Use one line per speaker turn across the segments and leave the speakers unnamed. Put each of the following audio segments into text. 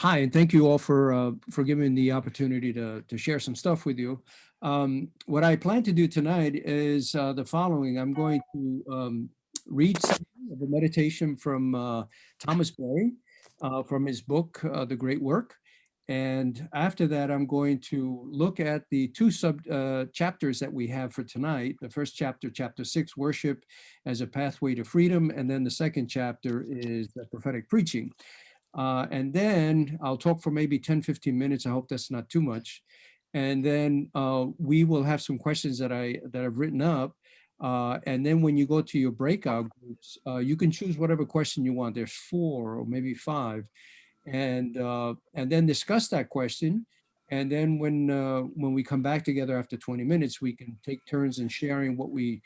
Hi, and thank you all for giving me the opportunity to share some stuff with you. What I plan to do tonight is the following. I'm going to read something of a meditation from Thomas Berry from his book, The Great Work. And after that, I'm going to look at the two chapters that we have for tonight. The first chapter, chapter 6, Worship as a Pathway to Freedom. And then the second chapter is Prophetic Preaching. And then I'll talk for maybe 10, 15 minutes. I hope that's not too much. And then we will have some questions that I've written up. And then when you go to your breakout groups, you can choose whatever question you want. There's 4 or maybe 5. And then discuss that question. And then when we come back together after 20 minutes, we can take turns in sharing what we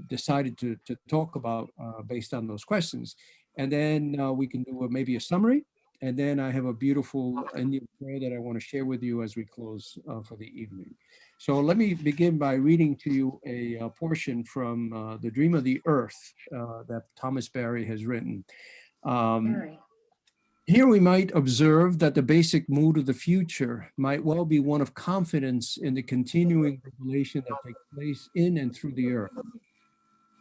decided to talk about based on those questions. And then we can do maybe a summary. And then I have a beautiful Indian prayer that I want to share with you as we close for the evening. So let me begin by reading to you a portion from The Dream of the Earth that Thomas Berry has written. Here we might observe that the basic mood of the future might well be one of confidence in the continuing revelation that takes place in and through the earth.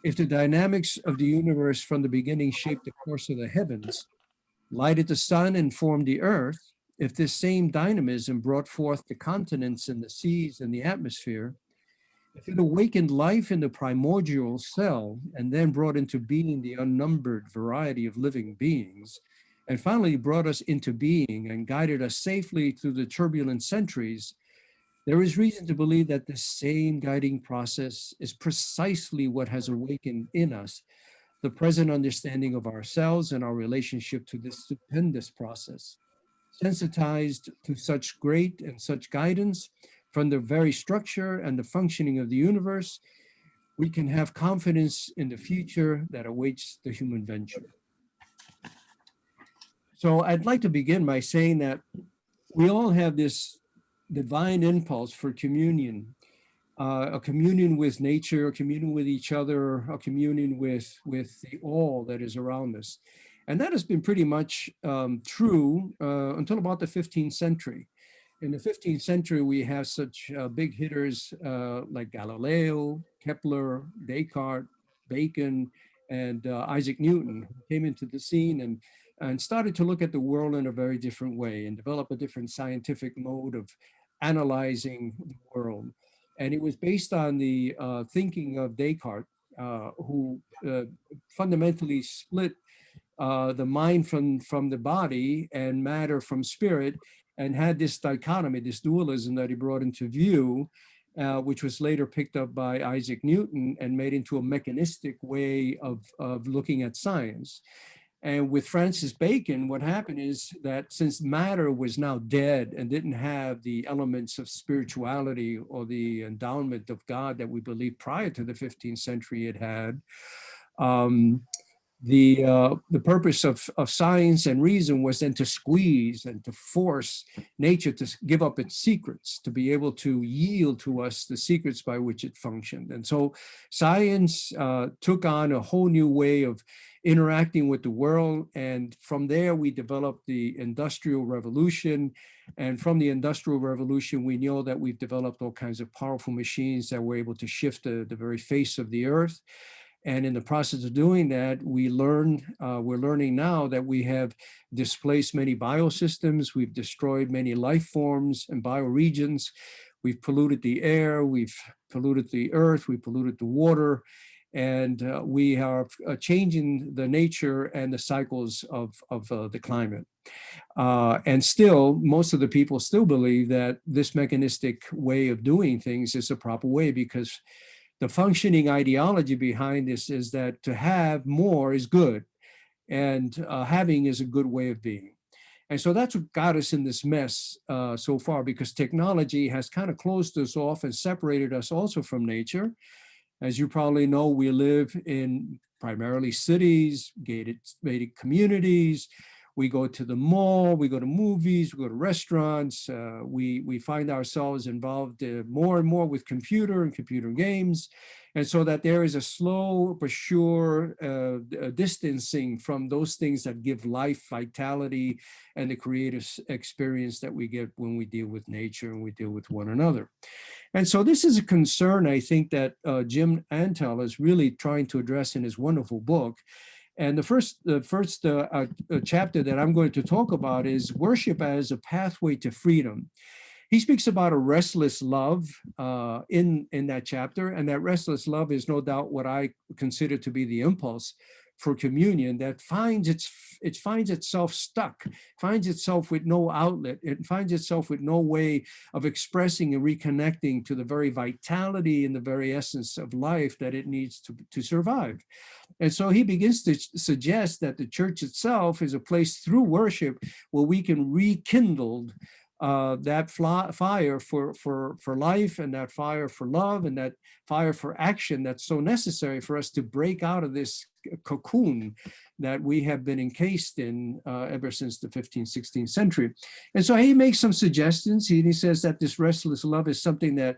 If the dynamics of the universe from the beginning shaped the course of the heavens, lighted the sun and formed the earth, if this same dynamism brought forth the continents and the seas and the atmosphere, if it awakened life in the primordial cell and then brought into being the unnumbered variety of living beings, and finally brought us into being and guided us safely through the turbulent centuries, there is reason to believe that this same guiding process is precisely what has awakened in us the present understanding of ourselves and our relationship to this stupendous process. Sensitized to such great and such guidance from the very structure and the functioning of the universe, we can have confidence in the future that awaits the human venture. So I'd like to begin by saying that we all have this divine impulse for communion, a communion with nature, a communion with each other, a communion with the all that is around us. And that has been pretty much true until about the 15th century. In the 15th century, we have such big hitters like Galileo, Kepler, Descartes, Bacon, and Isaac Newton, who came into the scene and started to look at the world in a very different way and develop a different scientific mode of analyzing the world. And it was based on the thinking of Descartes, who fundamentally split the mind from the body and matter from spirit, and had this dichotomy, this dualism that he brought into view, which was later picked up by Isaac Newton and made into a mechanistic way of looking at science. And with Francis Bacon, what happened is that since matter was now dead and didn't have the elements of spirituality or the endowment of God that we believe prior to the 15th century it had, the purpose of science and reason was then to squeeze and to force nature to give up its secrets, to be able to yield to us the secrets by which it functioned. And so science took on a whole new way of interacting with the world. And from there, we developed the Industrial Revolution. And from the Industrial Revolution, we know that we've developed all kinds of powerful machines that were able to shift the very face of the earth. And in the process of doing that, we're learning now that we have displaced many biosystems, we've destroyed many life forms and bioregions, we've polluted the air, we've polluted the earth, we've polluted the water, and we are changing the nature and the cycles of the climate. And still, most of the people still believe that this mechanistic way of doing things is the proper way, because the functioning ideology behind this is that to have more is good, and having is a good way of being. And so that's what got us in this mess so far, because technology has kind of closed us off and separated us also from nature. As you probably know, we live in primarily cities, gated communities. We go to the mall, we go to movies, we go to restaurants. We find ourselves involved more and more with computer and computer games. And so that there is a slow but sure distancing from those things that give life, vitality, and the creative experience that we get when we deal with nature and we deal with one another. And so this is a concern, I think, that Jim Antal is really trying to address in his wonderful book. And the first chapter that I'm going to talk about is worship as a pathway to freedom. He speaks about a restless love in that chapter, and that restless love is no doubt what I consider to be the impulse for communion that finds itself stuck, finds itself with no outlet, it finds itself with no way of expressing and reconnecting to the very vitality and the very essence of life that it needs to survive. And so he begins to suggest that the church itself is a place through worship where we can rekindle that fire for life, and that fire for love, and that fire for action that's so necessary for us to break out of this cocoon that we have been encased in ever since the 15th, 16th century. And so he makes some suggestions. He says that this restless love is something that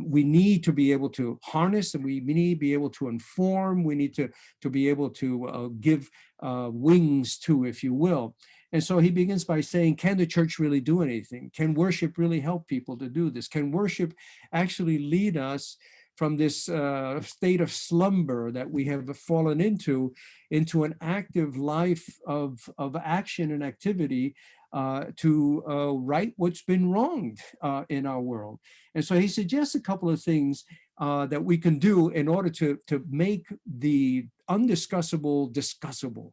we need to be able to harness, and we need to be able to inform. We need to be able to give wings to, if you will. And so he begins by saying, can the church really do anything? Can worship really help people to do this? Can worship actually lead us from this state of slumber that we have fallen into an active life of action and activity to right what's been wronged in our world? And so he suggests a couple of things that we can do in order to make the undiscussable discussable.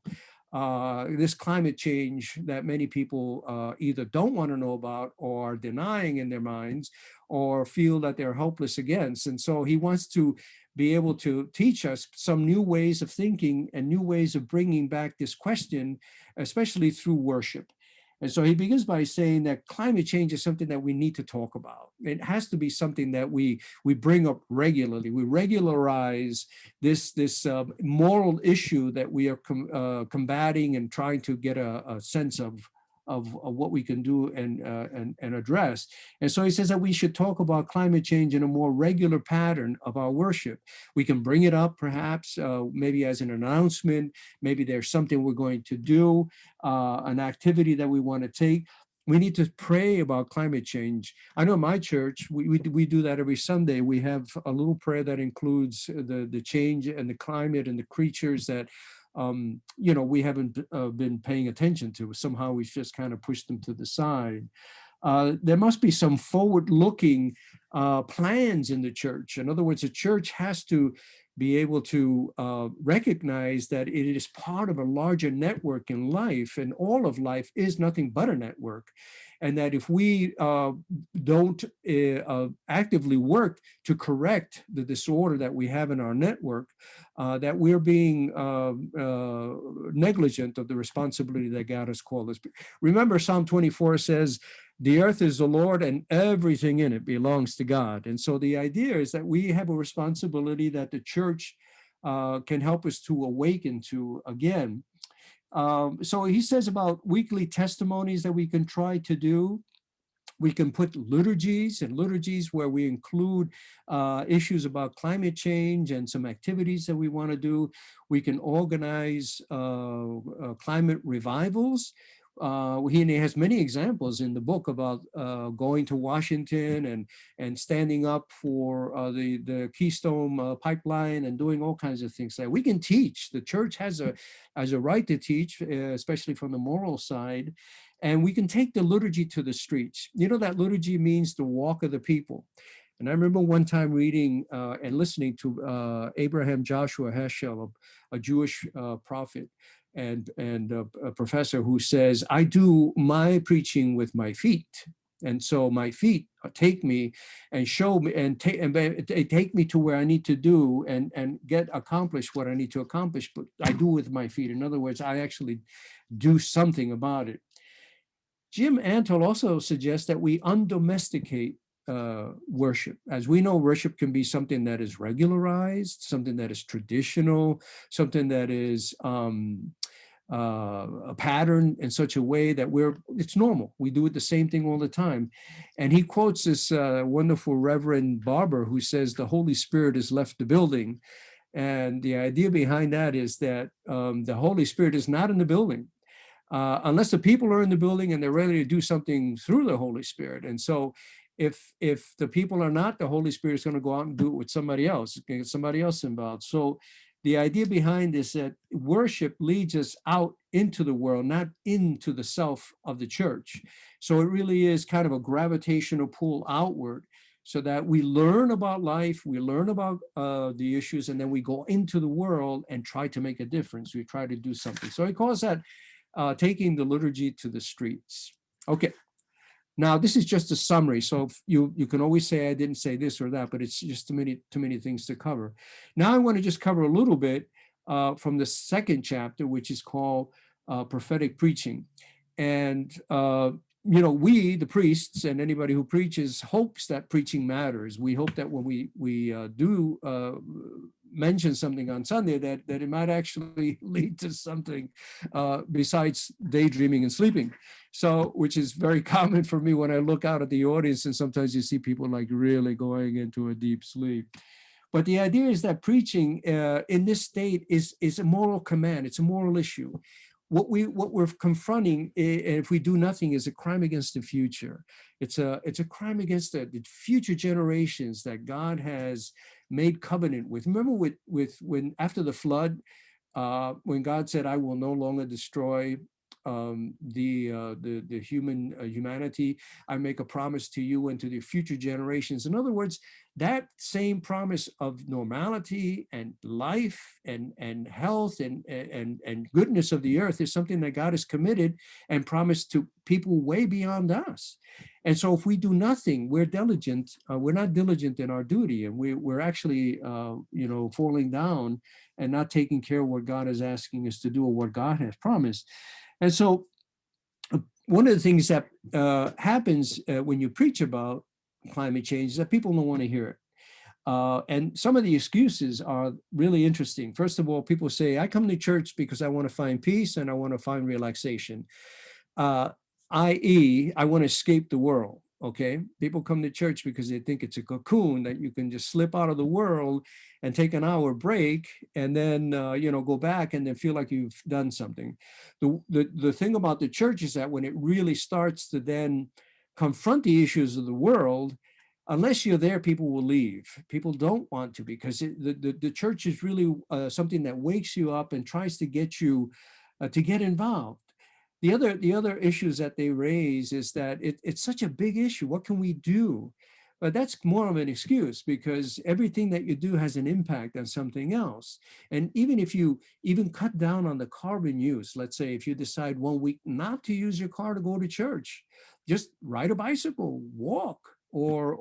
This climate change that many people either don't want to know about or are denying in their minds or feel that they're helpless against. And so he wants to be able to teach us some new ways of thinking and new ways of bringing back this question, especially through worship. And so he begins by saying that climate change is something that we need to talk about. It has to be something that we bring up regularly. We regularize this moral issue that we are combating and trying to get a sense of what we can do and address. And so he says that we should talk about climate change in a more regular pattern of our worship. We can bring it up perhaps maybe as an announcement. Maybe there's something we're going to do, an activity that we want to take. We need to pray about climate change. I know my church, we do that every Sunday. We have a little prayer that includes the change and the climate and the creatures that we haven't been paying attention to. Somehow we've just kind of pushed them to the side. There must be some forward-looking plans in the church. In other words, the church has to be able to recognize that it is part of a larger network in life, and all of life is nothing but a network. And that if we don't actively work to correct the disorder that we have in our network, that we're being negligent of the responsibility that God has called us. Remember, Psalm 24 says, the earth is the Lord and everything in it belongs to God. And so the idea is that we have a responsibility that the church can help us to awaken to again. So he says about weekly testimonies that we can try to do. We can put liturgies where we include issues about climate change and some activities that we want to do. We can organize climate revivals. He has many examples in the book about going to Washington and standing up for the Keystone pipeline and doing all kinds of things. That we can teach. The church has a right to teach, especially from the moral side. And we can take the liturgy to the streets. You know, that liturgy means the walk of the people. And I remember one time reading and listening to Abraham Joshua Heschel, a Jewish prophet and a professor, who says, I do my preaching with my feet. And so my feet take me and show me and take me to where I need to do and accomplish what I need to accomplish, but I do with my feet. In other words, I actually do something about it. Jim Antal also suggests that we undomesticate worship. As we know, worship can be something that is regularized, something that is traditional, something that is a pattern in such a way that it's normal. We do it the same thing all the time. And he quotes this wonderful Reverend Barber who says the Holy Spirit has left the building. And the idea behind that is that the Holy Spirit is not in the building unless the people are in the building and they're ready to do something through the Holy Spirit. And so if the people are not, the Holy Spirit is going to go out and do it with somebody else, get somebody else involved. So the idea behind is that worship leads us out into the world, not into the self of the church. So it really is kind of a gravitational pull outward, so that we learn about life, we learn about the issues, and then we go into the world and try to make a difference. We try to do something. So he calls that taking the liturgy to the streets. Okay. Now, this is just a summary, so you can always say I didn't say this or that, but it's just too many things to cover. Now I want to just cover a little bit from the second chapter, which is called Prophetic Preaching. And we, the priests, and anybody who preaches hopes that preaching matters. We hope that when we do mention something on Sunday, that it might actually lead to something besides daydreaming and sleeping. So, which is very common for me when I look out at the audience, and sometimes you see people like really going into a deep sleep. But the idea is that preaching in this state is a moral command. It's a moral issue. What we're confronting, if we do nothing, is a crime against the future. It's a crime against the future generations that God has made covenant with. Remember with when after the flood, when God said, "I will no longer destroy the humanity. I make a promise to you and to the future generations." In other words, that same promise of normality and life and health and goodness of the earth is something that God has committed and promised to people way beyond us. And so if we do nothing, we're diligent. We're not diligent in our duty, and we're actually falling down and not taking care of what God is asking us to do or what God has promised. And so one of the things that happens when you preach about climate change is that people don't want to hear it. And some of the excuses are really interesting. First of all, people say, I come to church because I want to find peace and I want to find relaxation, i.e., I want to escape the world. Okay, people come to church because they think it's a cocoon that you can just slip out of the world and take an hour break and then go back and then feel like you've done something. The thing about the church is that when it really starts to then confront the issues of the world, unless you're there, people will leave. People don't want to, because the church is really something that wakes you up and tries to get you to get involved. The other issues that they raise is that it's such a big issue. What can we do? But that's more of an excuse, because everything that you do has an impact on something else. And even if you even cut down on the carbon use, let's say if you decide 1 week not to use your car to go to church, just ride a bicycle, walk, or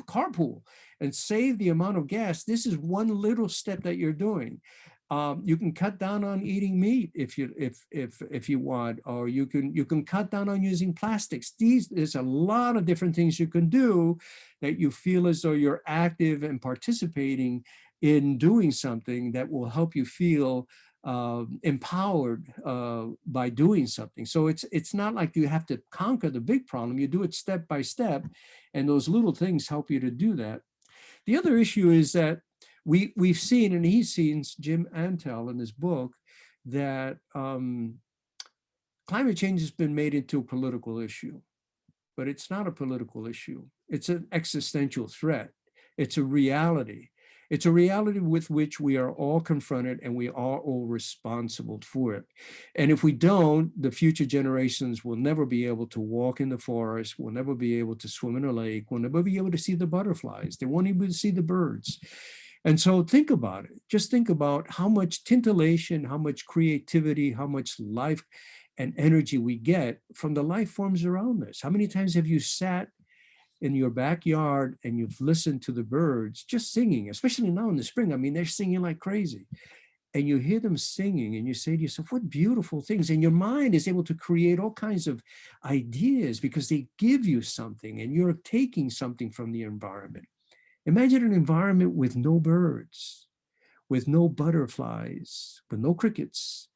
carpool, and save the amount of gas. This is one little step that you're doing. You can cut down on eating meat if you want, or you can cut down on using plastics. There's a lot of different things you can do that you feel as though you're active and participating in doing something that will help you feel empowered by doing something. So it's not like you have to conquer the big problem. You do it step by step, and those little things help you to do that. The other issue is that we've seen, and he's seen, Jim Antel in his book, that climate change has been made into a political issue, but it's not a political issue. It's an existential threat. It's a reality. It's a reality with which we are all confronted, and we are all responsible for it. And if we don't, the future generations will never be able to walk in the forest, will never be able to swim in a lake, will never be able to see the butterflies. They won't even see the birds. And so think about it. Just think about how much titillation, how much creativity, how much life and energy we get from the life forms around us. How many times have you sat in your backyard and you've listened to the birds just singing, especially now in the spring? I mean, they're singing like crazy. And you hear them singing and you say to yourself, what beautiful things. And your mind is able to create all kinds of ideas because they give you something and you're taking something from the environment. Imagine an environment with no birds, with no butterflies, with no crickets.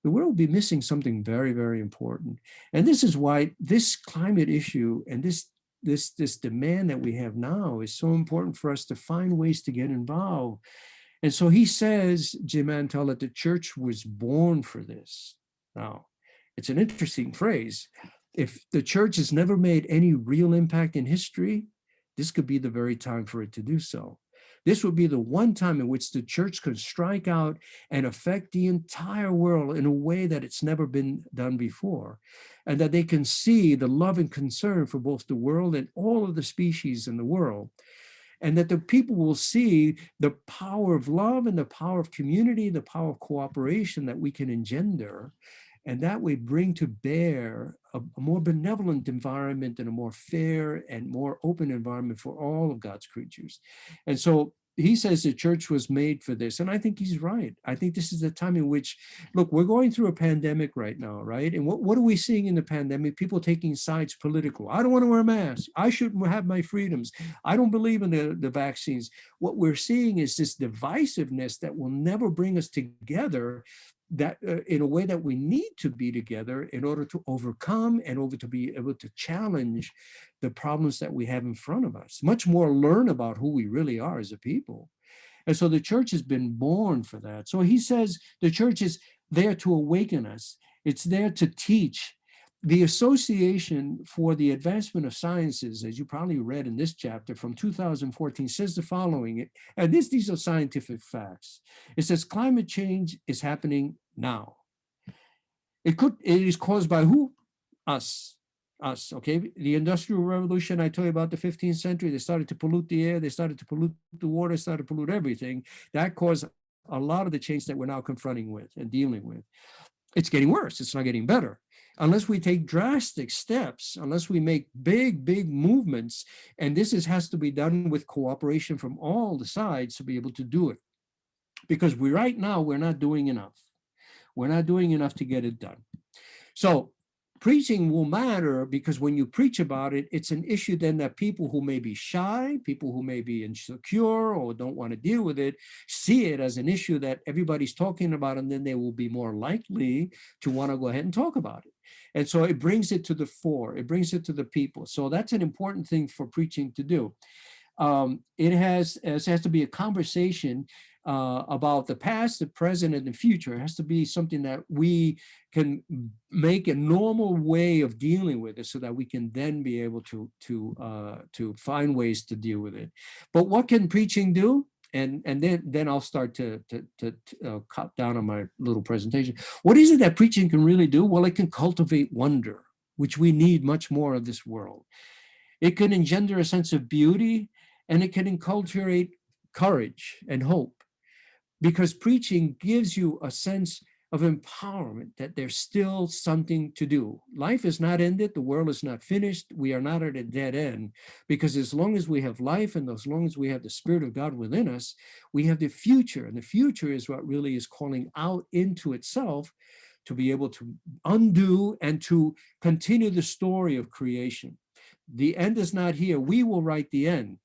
the world will be missing something very, very important. And this is why this climate issue and this demand that we have now is so important for us to find ways to get involved. And so he says, Jim Antel, that the church was born for this. Now, it's an interesting phrase. If the church has never made any real impact in history, this could be the very time for it to do so. This would be the one time in which the church could strike out and affect the entire world in a way that it's never been done before, and that they can see the love and concern for both the world and all of the species in the world, and that the people will see the power of love and the power of community, the power of cooperation that we can engender, and that way bring to bear a more benevolent environment and a more fair and more open environment for all of God's creatures. And so he says the church was made for this. And I think he's right. I think this is the time in which, look, we're going through a pandemic right now, right? And what are we seeing in the pandemic? People taking sides political. I don't want to wear a mask. I shouldn't have my freedoms. I don't believe in the vaccines. What we're seeing is this divisiveness that will never bring us together, that in a way that we need to be together in order to overcome and to be able to challenge the problems that we have in front of us, much more learn about who we really are as a people. And so the church has been born for that. So he says the church is there to awaken us. It's there to teach. The Association for the Advancement of Sciences, as you probably read in this chapter from 2014, says the following, and these are scientific facts. It says climate change is happening now. It is caused by who? Us, okay? The Industrial Revolution, I told you about the 15th century, they started to pollute the air, they started to pollute the water, started to pollute everything. That caused a lot of the change that we're now confronting with and dealing with. It's getting worse, it's not getting better. Unless we take drastic steps, unless we make big movements, and this has to be done with cooperation from all the sides to be able to do it. Because right now, we're not doing enough. We're not doing enough to get it done. So preaching will matter, because when you preach about it, it's an issue then that people who may be shy, people who may be insecure or don't want to deal with it, see it as an issue that everybody's talking about, and then they will be more likely to want to go ahead and talk about it. And so it brings it to the fore, it brings it to the people. So that's an important thing for preaching to do. It has to be a conversation about the past, the present, and the future. It has to be something that we can make a normal way of dealing with it, so that we can then be able to find ways to deal with it. But what can preaching do? And then I'll start to cut down on my little presentation. What is it that preaching can really do? Well, it can cultivate wonder, which we need much more of this world. It can engender a sense of beauty, and it can enculturate courage and hope, because preaching gives you a sense of empowerment that there's still something to do. Life is not ended. The world is not finished. We are not at a dead end, because as long as we have life and as long as we have the Spirit of God within us, we have the future. And the future is what really is calling out into itself to be able to undo and to continue the story of creation. The end is not here. We will write the end,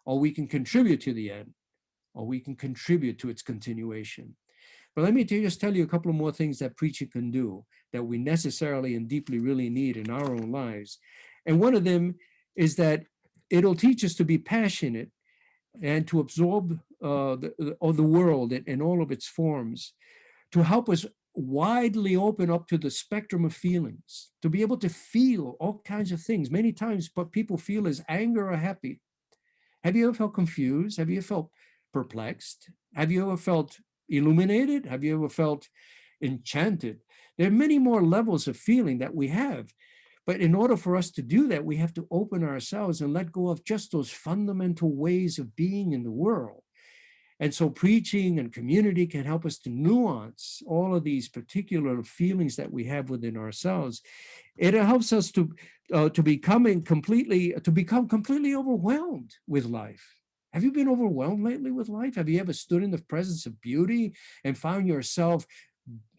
or we can contribute to the end, or we can contribute to its continuation. But let me just tell you a couple of more things that preaching can do that we necessarily and deeply really need in our own lives. And one of them is that it'll teach us to be passionate and to absorb the world in all of its forms, to help us widely open up to the spectrum of feelings, to be able to feel all kinds of things. Many times what people feel is anger or happy. Have you ever felt confused? Have you ever felt perplexed? Have you ever felt illuminated? Have you ever felt enchanted? There are many more levels of feeling that we have. But in order for us to do that, we have to open ourselves and let go of just those fundamental ways of being in the world. And so preaching and community can help us to nuance all of these particular feelings that we have within ourselves. It helps us to become completely overwhelmed with life. Have you been overwhelmed lately with life? Have you ever stood in the presence of beauty and found yourself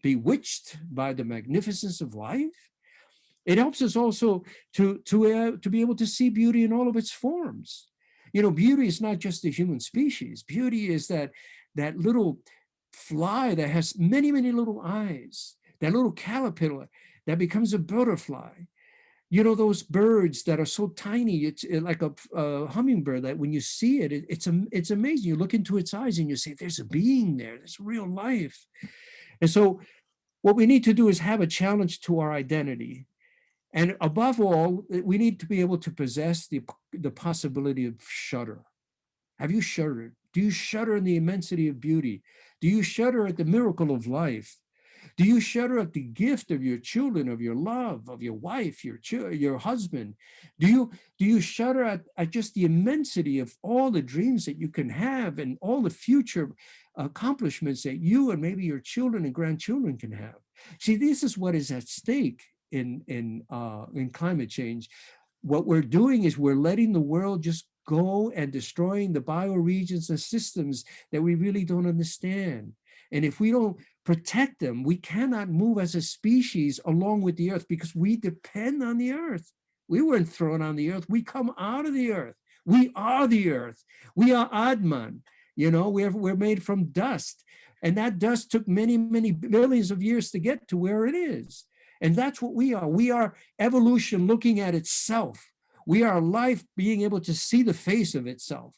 bewitched by the magnificence of life? It helps us also to be able to see beauty in all of its forms. You know, beauty is not just the human species. Beauty is that little fly that has many little eyes, that little caterpillar that becomes a butterfly. You know, those birds that are so tiny, it's like a hummingbird that when you see it, it's amazing. You look into its eyes and you say, there's a being there, there's real life. And so what we need to do is have a challenge to our identity. And above all, we need to be able to possess the possibility of shudder. Have you shuddered? Do you shudder in the immensity of beauty? Do you shudder at the miracle of life? Do you shudder at the gift of your children, of your love, of your wife, your husband? Do you shudder at just the immensity of all the dreams that you can have and all the future accomplishments that you and maybe your children and grandchildren can have? See, this is what is at stake in climate change. What we're doing is we're letting the world just go and destroying the bioregions and systems that we really don't understand. And if we don't protect them, we cannot move as a species along with the earth because we depend on the earth. We weren't thrown on the earth. We come out of the earth. We are the earth. We are Adman. You know, we're made from dust. And that dust took many, many millions of years to get to where it is. And that's what we are. We are evolution looking at itself. We are life being able to see the face of itself.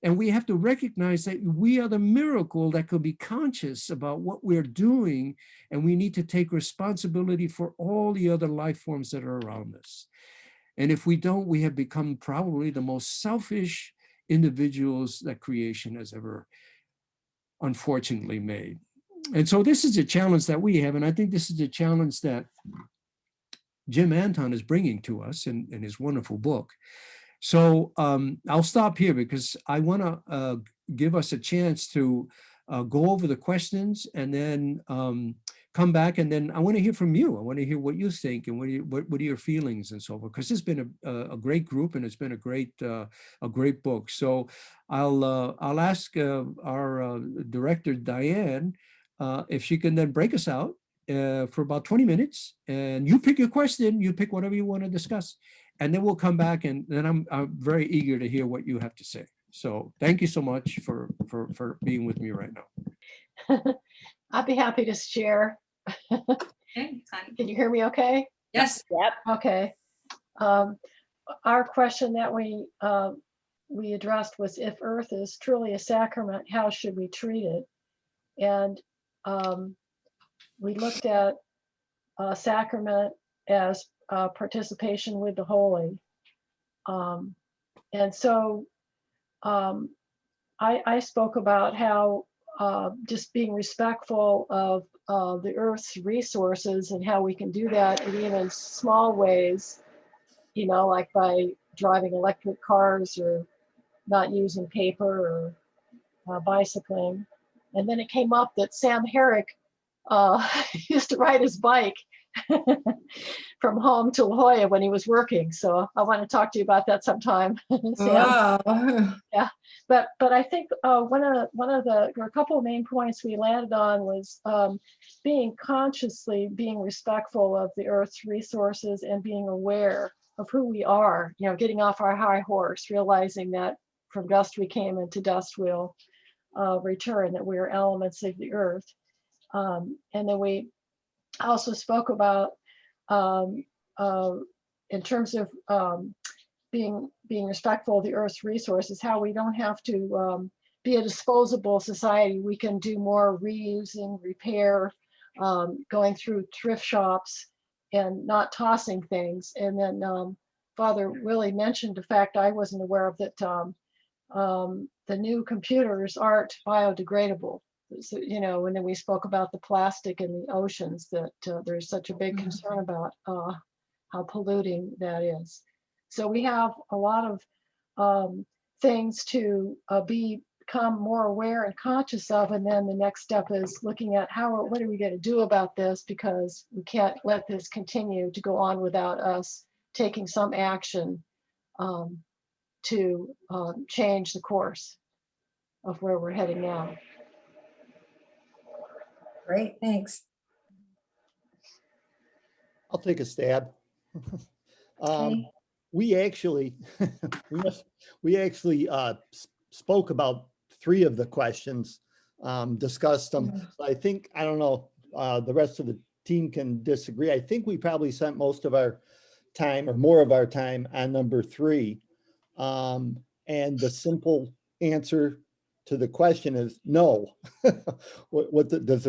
And we have to recognize that we are the miracle that could be conscious about what we're doing. And we need to take responsibility for all the other life forms that are around us. And if we don't, we have become probably the most selfish individuals that creation has ever, unfortunately, made. And so this is a challenge that we have. And I think this is a challenge that Jim Anton is bringing to us in his wonderful book. So I'll stop here because I want to give us a chance to go over the questions and then come back. And then I want to hear from you. I want to hear what you think and what are your feelings and so forth, because it's been a great group and it's been a great book. So I'll ask our director, Diane, if she can then break us out for about 20 minutes, and you pick your question, you pick whatever you want to discuss. And then we'll come back, and then I'm very eager to hear what you have to say. So thank you so much for being with me right now.
I'd be happy to share.
Okay.
Can you hear me okay?
Yes.
Yep. Okay. Our question that we addressed was, if Earth is truly a sacrament, how should we treat it? And we looked at sacrament as participation with the holy. And so I spoke about how just being respectful of the Earth's resources and how we can do that in even small ways, you know, like by driving electric cars or not using paper or bicycling. And then it came up that Sam Herrick used to ride his bike from home to La Jolla when he was working. So I want to talk to you about that sometime.
Wow.
Yeah, but I think one of the, or a couple of main points we landed on was being respectful of the Earth's resources and being aware of who we are, you know, getting off our high horse, realizing that from dust we came and to dust we'll return, that we are elements of the earth. And then we also spoke about in terms of being respectful of the Earth's resources, how we don't have to be a disposable society. We can do more reusing, repair, going through thrift shops and not tossing things. And then Father Willie mentioned the fact I wasn't aware of, that the new computers aren't biodegradable. So, you know, and then we spoke about the plastic in the oceans, that there's such a big concern about how polluting that is. So we have a lot of things to become more aware and conscious of. And then the next step is looking at what are we going to do about this, because we can't let this continue to go on without us taking some action to change the course of where we're heading now.
Great, thanks.
I'll take a stab.
Okay.
We actually spoke about 3 of the questions, discussed them. So I think, I don't know, the rest of the team can disagree. I think we probably spent most of our time or more of our time on number 3. And the simple answer to the question is no. Does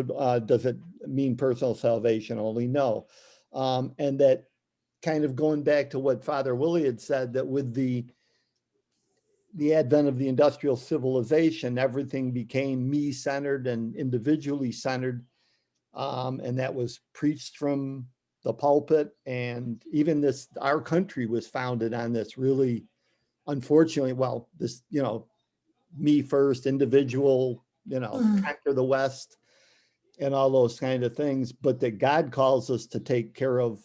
it mean personal salvation only? No. And that kind of going back to what Father Willie had said, that with the advent of the industrial civilization, everything became me-centered and individually centered. And that was preached from the pulpit. And even our country was founded on this really, unfortunately, well, this, me first, individual, conquer the West and all those kind of things, but that God calls us to take care of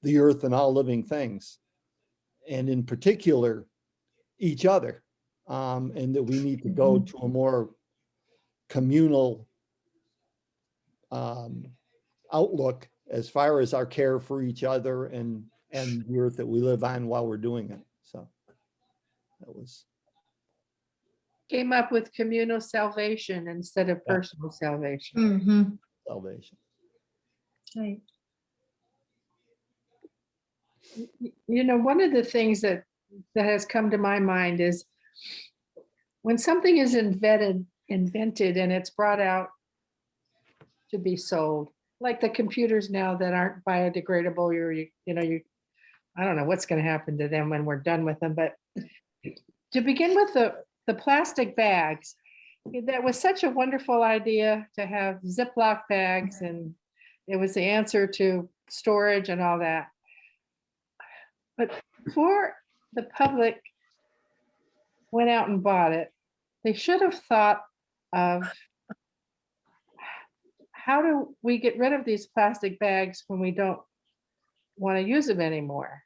the earth and all living things. And in particular, each other. And that we need to go to a more communal outlook as far as our care for each other and the earth that we live on while we're doing it. So that was.
Came up with communal salvation instead of
Yeah.
personal salvation.
Mhm.
Salvation.
Right.
One of the things that has come to my mind is when something is invented and it's brought out to be sold, like the computers now that aren't biodegradable, I don't know what's going to happen to them when we're done with them, but to begin with the plastic bags, that was such a wonderful idea to have Ziploc bags, and it was the answer to storage and all that. But before the public went out and bought it, they should have thought of how do we get rid of these plastic bags when we don't want to use them anymore.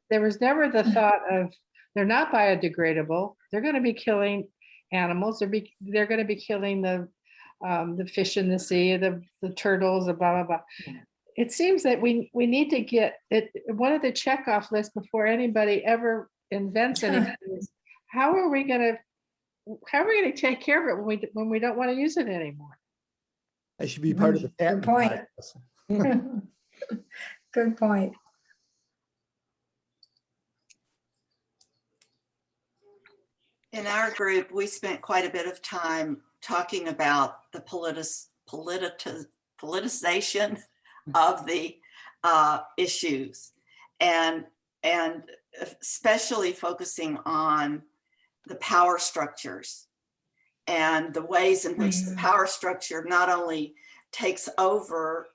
There was never the thought of they're not biodegradable. They're going to be killing animals. They're going to be killing the fish in the sea, the turtles, blah, blah, blah. It seems that we need to get it. One of the checkoff lists before anybody ever invents anything is how are we going to take care of it when we don't want to use it anymore?
I should be part of the
Good
patent
point.
process.
Good point.
In our group, we spent quite a bit of time talking about the politicization of the issues, and especially focusing on the power structures and the ways in which the power structure not only takes over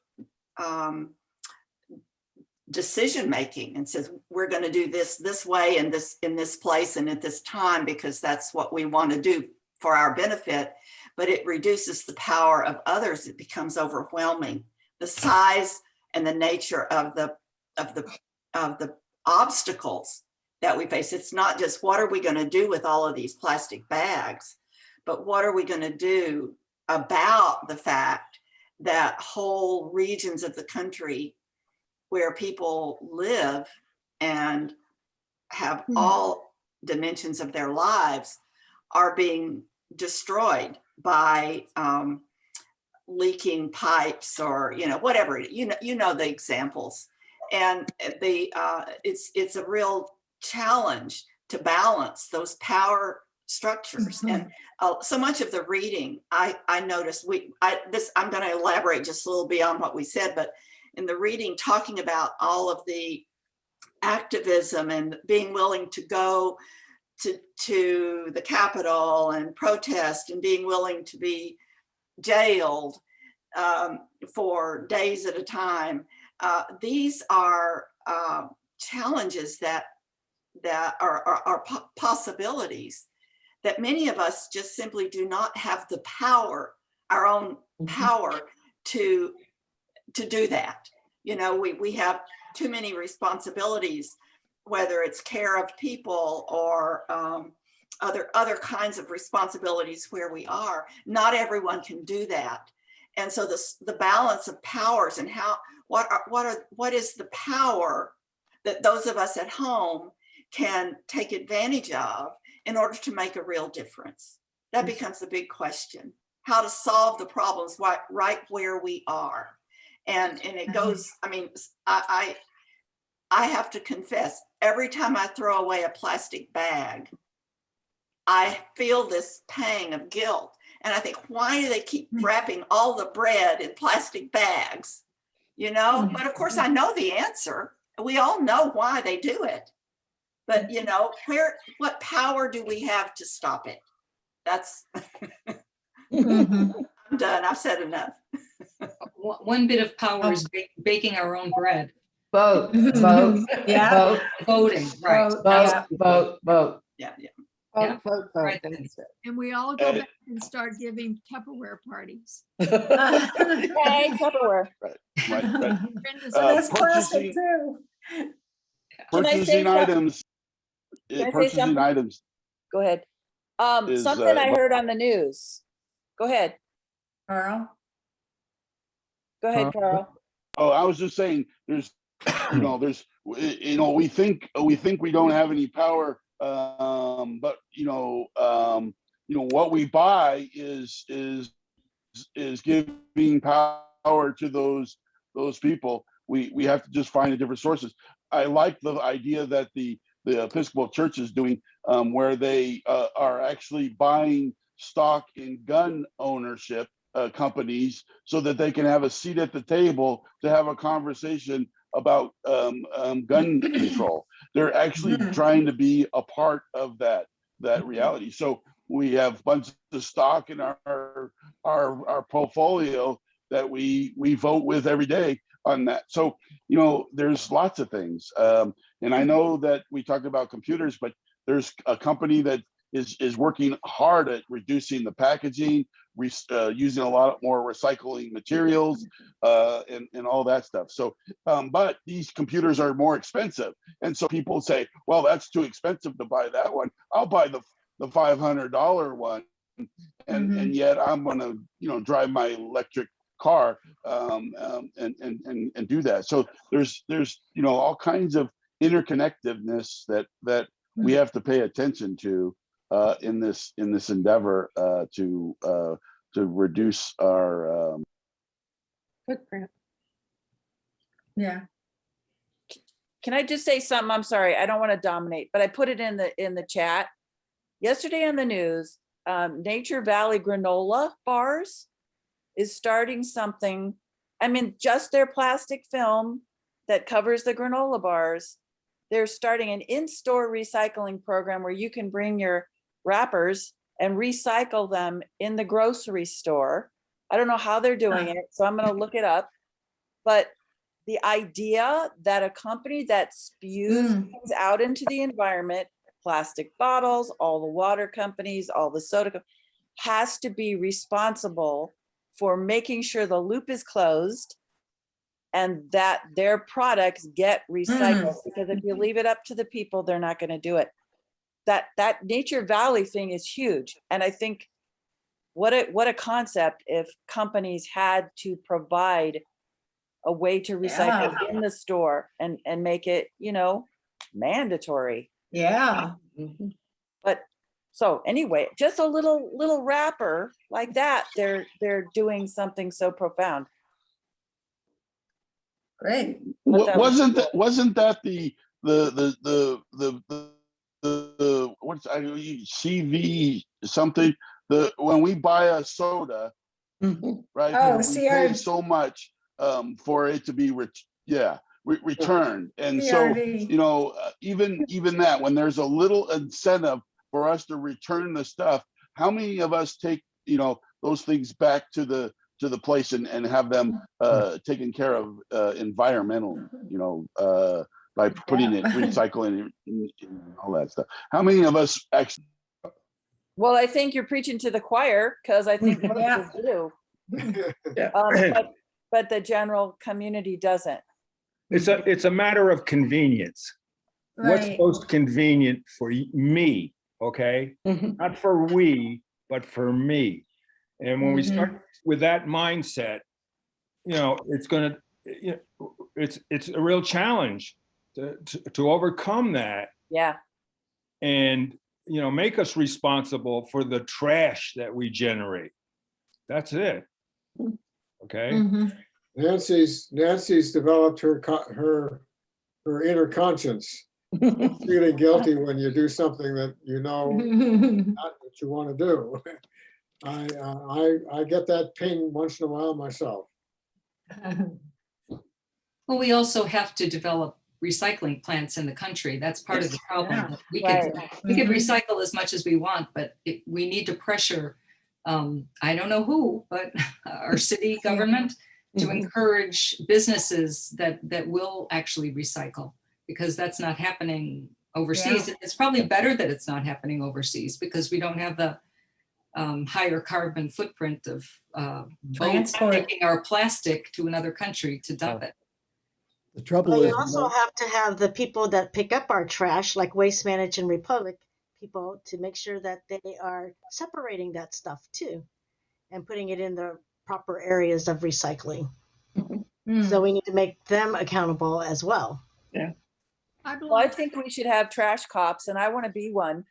decision making and says we're going to do this way and this in this place and at this time because that's what we want to do for our benefit, but it reduces the power of others. It becomes overwhelming. The size and the nature of the obstacles that we face. It's not just what are we going to do with all of these plastic bags, but what are we going to do about the fact that whole regions of the country where people live and have all dimensions of their lives are being destroyed by leaking pipes or whatever, the examples. And it's a real challenge to balance those power structures. And so much of the reading I noticed, I'm going to elaborate just a little beyond what we said, but in the reading, talking about all of the activism and being willing to go to the Capitol and protest and being willing to be jailed for days at a time. These are challenges that are possibilities that many of us just simply do not have the power, our own power to do that. We have too many responsibilities, whether it's care of people or other kinds of responsibilities where we are. Not everyone can do that. And so the balance of powers and what is the power that those of us at home can take advantage of in order to make a real difference? That becomes the big question. How to solve the problems right where we are. And it goes, I mean, I have to confess, every time I throw away a plastic bag, I feel this pang of guilt. And I think, why do they keep wrapping all the bread in plastic bags? You know, but of course I know the answer. We all know why they do it. But you know, what power do we have to stop it? That's,
Mhm.
I'm done. I've said enough.
One bit of power is baking our own bread.
Vote, vote,
Yeah.
vote,
Voting, right.
Vote,
vote,
yeah.
vote, vote.
Yeah, yeah.
Yeah.
Vote.
Right.
That's it.
And we all go back and start giving Tupperware parties.
Hey, Tupperware.
Brenda's
That's
like,
plastic too.
Can I say
Purchasing
some-
items.
Can I say
Purchasing
something?
items.
Go ahead.
Is,
Something I heard on the news. Go ahead.
Carl?
Go ahead, Carl.
Oh, I was just saying, there's, we think we don't have any power, but what we buy is giving power to those people. We have to just find different sources. I like the idea that the Episcopal Church is doing, where they are actually buying stock in gun ownership companies so that they can have a seat at the table to have a conversation about gun control. They're actually trying to be a part of that reality. So we have a bunch of stock in our portfolio that we vote with every day on that. So, there's lots of things. And I know that we talked about computers, but there's a company that is working hard at reducing the packaging, using a lot more recycling materials, and all that stuff. So, but these computers are more expensive. And so people say, well, that's too expensive to buy that one. I'll buy the $500 one. And yet I'm going to, drive my electric car and do that. So there's all kinds of interconnectedness that we have to pay attention to in this endeavor to reduce our
Footprint.
Yeah.
Can I just say something? I'm sorry, I don't want to dominate, but I put it in the chat. Yesterday on the news, Nature Valley granola bars is starting something. I mean, just their plastic film that covers the granola bars. They're starting an in-store recycling program where you can bring your wrappers and recycle them in the grocery store. I don't know how they're doing it, so I'm going to look it up. But the idea that a company that spews things out into the environment, plastic bottles, all the water companies, all the soda, has to be responsible for making sure the loop is closed and that their products get recycled. Because if you leave it up to the people, they're not going to do it. That Nature Valley thing is huge. And I think what a concept if companies had to provide a way to recycle in the store and make it, mandatory.
Yeah.
But so anyway, just a little wrapper like that, they're doing something so profound.
Great.
wasn't that the what's CV something, when we buy a soda, right?
Oh,
we
CR.
pay so much for it to be returned. And
CRV.
so, even that, when there's a little incentive for us to return the stuff, how many of us take, those things back to the place and have them taken care of environmentally, by putting it, recycling it, and all that stuff. How many of us actually?
Well, I think you're preaching to the choir, because I think most of us do. But the general community doesn't.
It's a matter of convenience. What's
Right.
most convenient for me, okay? Not for we, but for me. And when we start with that mindset, it's gonna, it's a real challenge to overcome that.
Yeah.
And make us responsible for the trash that we generate. That's it. Okay.
Nancy's developed her inner conscience. Feeling guilty when you do something that you know not what you want to do. I get that ping once in a while myself.
Well, we also have to develop recycling plants in the country. That's part of the problem.
Yeah.
We
Right.
could recycle as much as we want, but we need to pressure, I don't know who, but our city government to encourage businesses that will actually recycle, because that's not happening overseas. It's probably better that it's not happening overseas because we don't have the higher carbon footprint of boats
Transport.
taking our plastic to another country to dump it.
The trouble
Well,
is,
you also have to have the people that pick up our trash, like Waste Management Republic people, to make sure that they are separating that stuff too and putting it in the proper areas of recycling. So we need to make them accountable as well.
I
Well, I
belong,
think we should have trash cops, and I want to be one.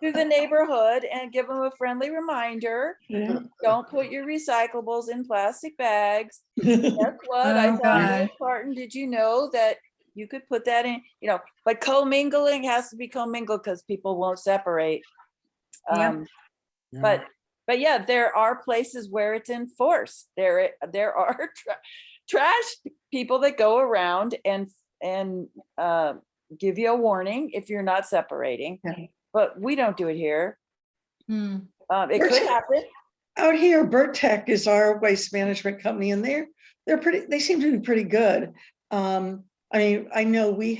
To the neighborhood and give them a friendly reminder. Don't put your recyclables in plastic bags. Guess what? I
Oh,
thought,
God.
Miss Martin, did you know that you could put that in, but commingling has to be commingled because people won't separate.
Yep.
But yeah, there are places where it's enforced. There are trash people that go around and give you a warning if you're not separating. But we don't do it here. It could happen.
Out here, Burt Tech is our waste management company, and they seem to be pretty good. I mean, I know we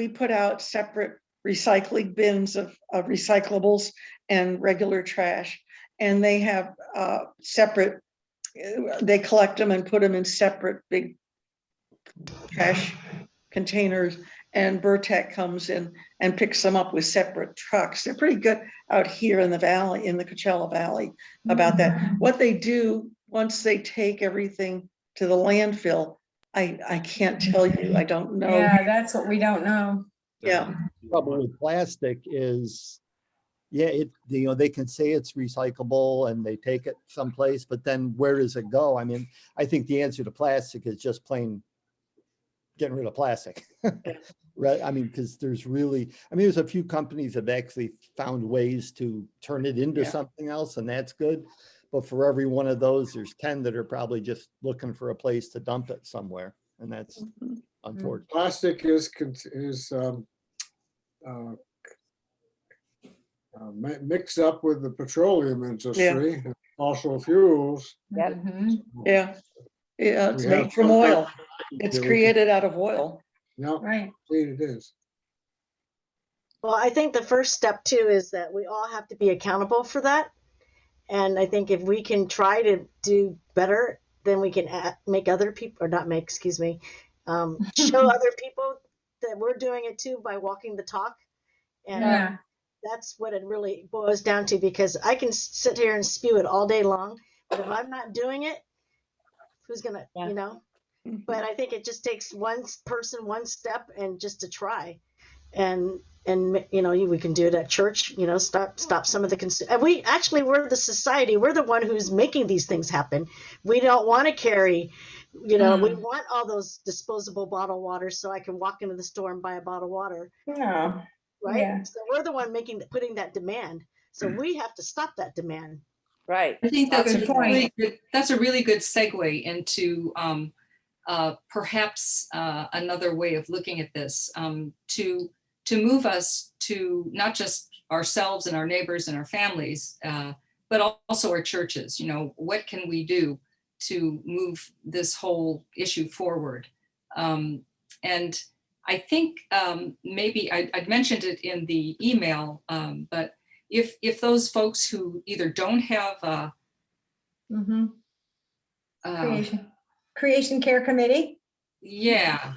put out separate recycling bins of recyclables and regular trash, and they have separate, they collect them and put them in separate big trash containers, and Burtech comes in and picks them up with separate trucks. They're pretty good out here in the valley, in the Coachella Valley, about that. What they do once they take everything to the landfill, I can't tell you. I don't know.
Yeah, that's what we don't know.
the trouble with plastic is, they can say it's recyclable and they take it someplace, but then where does it go? I mean, I think the answer to plastic is just plain getting rid of plastic. Right? I mean, because there's a few companies that have actually found ways to turn it into something else, and that's good. But for every one of those, there's 10 that are probably just looking for a place to dump it somewhere, and that's unfortunate.
Plastic is mixed up with the petroleum industry, fossil fuels.
It's
We
made
have
from
some
oil.
kind
It's
that we
created out of oil.
Right.
Indeed it is.
Well, I think the first step too is that we all have to be accountable for that. And I think if we can try to do better, then we can make other people, or not make, excuse me, show other people that we're doing it too by walking the talk. And that's what it really boils down to, because I can sit here and spew it all day long, but if I'm not doing it, who's gonna, But I think it just takes one person, one step, and just to try. And we can do it at church, stop some of the and we're the society, we're the one who's making these things happen. We don't want to carry, we want all those disposable bottled water so I can walk into the store and buy a bottle of water.
No.
Right?
Yeah.
So we're the one putting that demand. So we have to stop that demand.
Right.
I think that's
Good point.
that's a really good segue into perhaps another way of looking at this, to move us to not just ourselves and our neighbors and our families, but also our churches. What can we do to move this whole issue forward? And I think maybe I'd mentioned it in the email, but if those folks who either don't have
Creation Care Committee.
Yeah,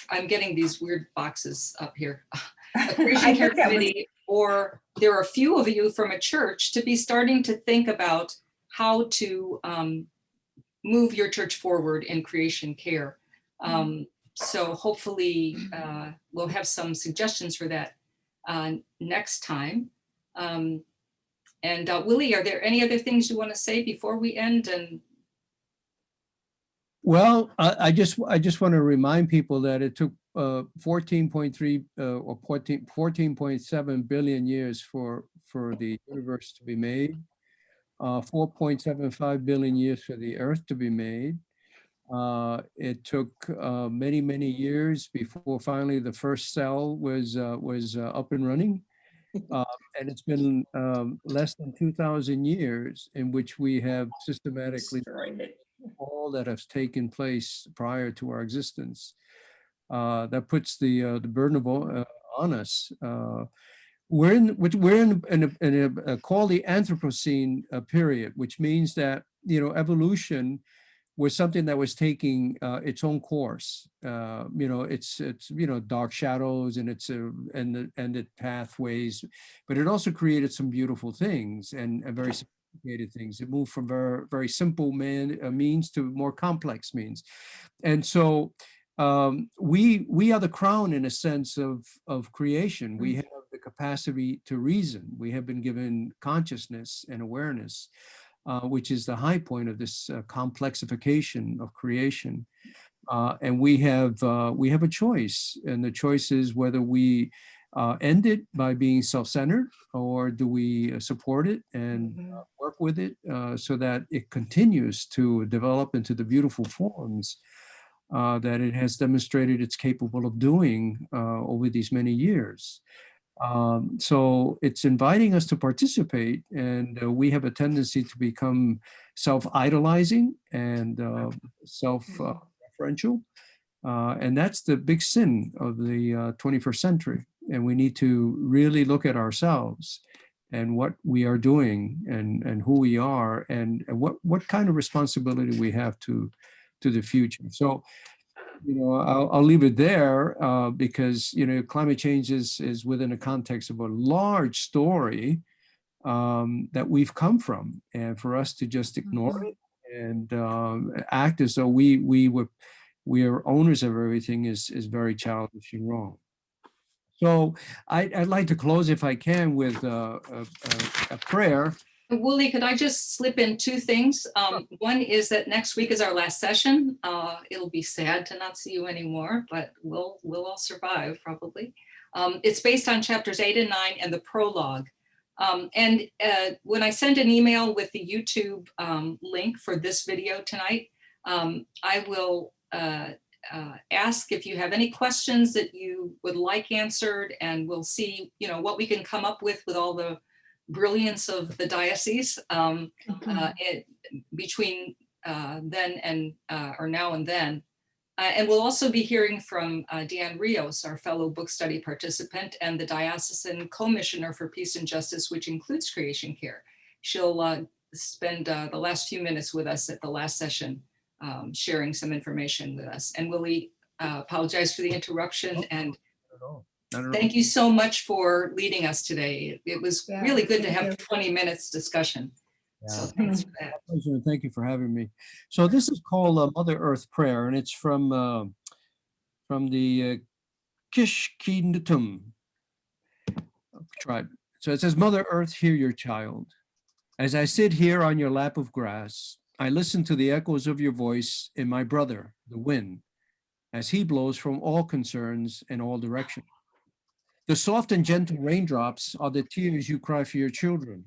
I'm getting these weird boxes up here. A
I
Creation Care
think that was-
Committee, or there are a few of you from a church to be starting to think about how to move your church forward in creation care. So hopefully we'll have some suggestions for that next time. And Willie, are there any other things you want to say before we end? And
Well, I just want to remind people that it took 14.3 or 14.7 billion years for the universe to be made, 4.75 billion years for the Earth to be made. It took many years before finally the first cell was up and running. And it's been less than 2,000 years in which we have systematically
Destroyed it.
all that has taken place prior to our existence. That puts the burden on us. We're in a called the Anthropocene period, which means that evolution was something that was taking its own course. It's dark shadows and the pathways, but it also created some beautiful things and very sophisticated things. It moved from very simple means to more complex means, and so we are the crown in a sense of creation. We have the capacity to reason. We have been given consciousness and awareness. Which is the high point of this complexification of creation, and we have a choice, and the choice is whether we end it by being self-centered, or do we support it and work with it so that it continues to develop into the beautiful forms that it has demonstrated it's capable of doing over these many years. So it's inviting us to participate, and we have a tendency to become self-idolizing and self-referential. And that's the big sin of the 21st century. And we need to really look at ourselves and what we are doing and who we are and what kind of responsibility we have to the future. So I'll leave it there because, climate change is within a context of a large story that we've come from. And for us to just ignore it and act as though we are owners of everything is very childish and wrong. So I'd like to close, if I can, with a prayer.
Willie, could I just slip in two things? One is that next week is our last session. It'll be sad to not see you anymore, but we'll all survive probably. It's based on chapters 8 and 9 and the prologue. And when I send an email with the YouTube link for this video tonight, I will ask if you have any questions that you would like answered, and we'll see, what we can come up with all the brilliance of the diocese between then and or now and then. And we'll also be hearing from Deanne Rios, our fellow book study participant and the diocesan commissioner for peace and justice, which includes creation care. She'll spend the last few minutes with us at the last session, sharing some information with us. And Willie, apologize for the interruption, and thank you so much for leading us today. It was really good to have 20 minutes discussion. So thanks for that.
Thank you for having me. So this is called Mother Earth Prayer, and it's from the Kishkindatum tribe. So it says, Mother Earth, hear your child. As I sit here on your lap of grass, I listen to the echoes of your voice in my brother, the wind, as he blows from all concerns in all directions. The soft and gentle raindrops are the tears you cry for your children.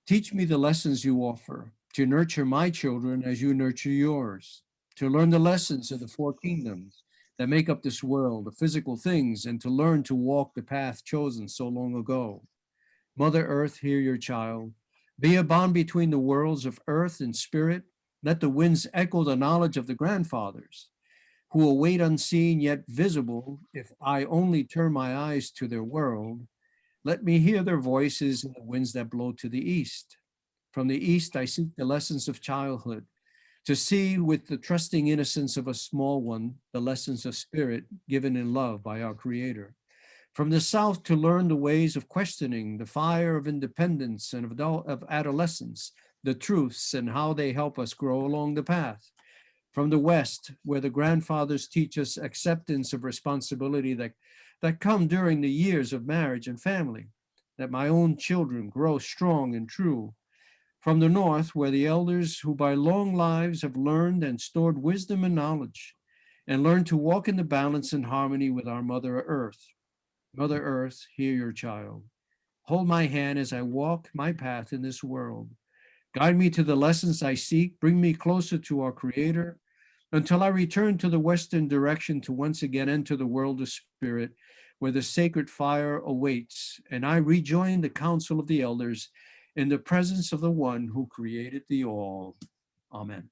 Teach me the lessons you offer, to nurture my children as you nurture yours, to learn the lessons of the four kingdoms that make up this world, the physical things, and to learn to walk the path chosen so long ago. Mother Earth, hear your child. Be a bond between the worlds of earth and spirit. Let the winds echo the knowledge of the grandfathers, who await unseen yet visible if I only turn my eyes to their world. Let me hear their voices in the winds that blow to the east. From the east, I seek the lessons of childhood, to see with the trusting innocence of a small one, the lessons of spirit given in love by our Creator. From the south, to learn the ways of questioning, the fire of independence and of adolescence, the truths and how they help us grow along the path. From the west, where the grandfathers teach us acceptance of responsibility that come during the years of marriage and family, that my own children grow strong and true. From the north, where the elders who by long lives have learned and stored wisdom and knowledge, and learned to walk in the balance and harmony with our Mother Earth. Mother Earth, hear your child. Hold my hand as I walk my path in this world. Guide me to the lessons I seek. Bring me closer to our Creator until I return to the western direction to once again enter the world of spirit where the sacred fire awaits, and I rejoin the council of the elders in the presence of the one who created the all. Amen.